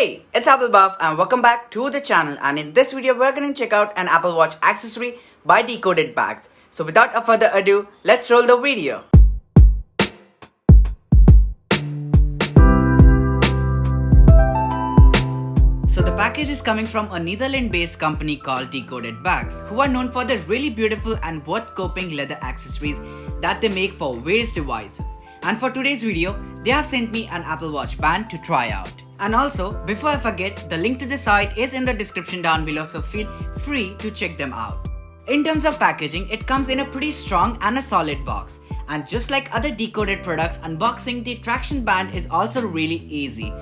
Hey, it's Apple Buff and welcome back to the channel, and in this video we're going to check out an Apple Watch accessory by Decoded Bags. So without a further ado, let's roll the video. So the package is coming from a Netherlands-based company called Decoded Bags, who are known for their really beautiful and worth-coping leather accessories that they make for various devices. And for today's video, they have sent me an Apple Watch band to try out. And also, before I forget, the link to the site is in the description down below, so feel free to check them out. In terms of packaging, it comes in a pretty strong and a solid box. And just like other Decoded products, unboxing the traction band is also really easy.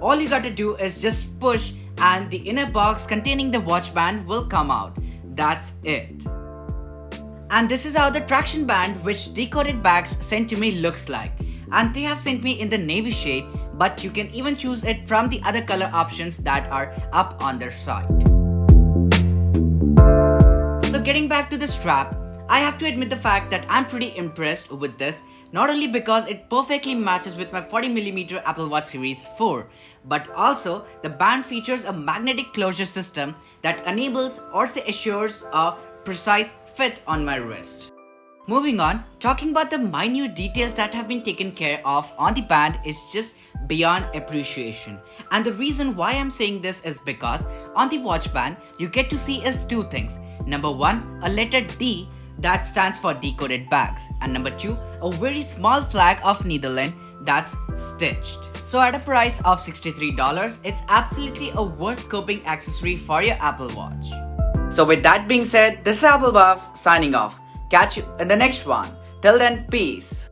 All you gotta do is just push and the inner box containing the watch band will come out. That's it. And this is how the traction band which Decoded Bags sent to me looks like. And they have sent me in the navy shade, but you can even choose it from the other color options that are up on their site. So getting back to the strap, I have to admit the fact that I'm pretty impressed with this, not only because it perfectly matches with my 40mm Apple Watch Series 4, but also the band features a magnetic closure system that enables or say assures a precise fit on my wrist. Moving on, talking about the minute details that have been taken care of on the band is just beyond appreciation. And the reason why I'm saying this is because on the watch band, you get to see is two things. Number one, a letter D that stands for Decoded Bags. And number two, a very small flag of Netherlands that's stitched. So at a price of $63, it's absolutely a worth coping accessory for your Apple Watch. So with that being said, this is Apple Buff signing off. Catch you in the next one. Till then, peace.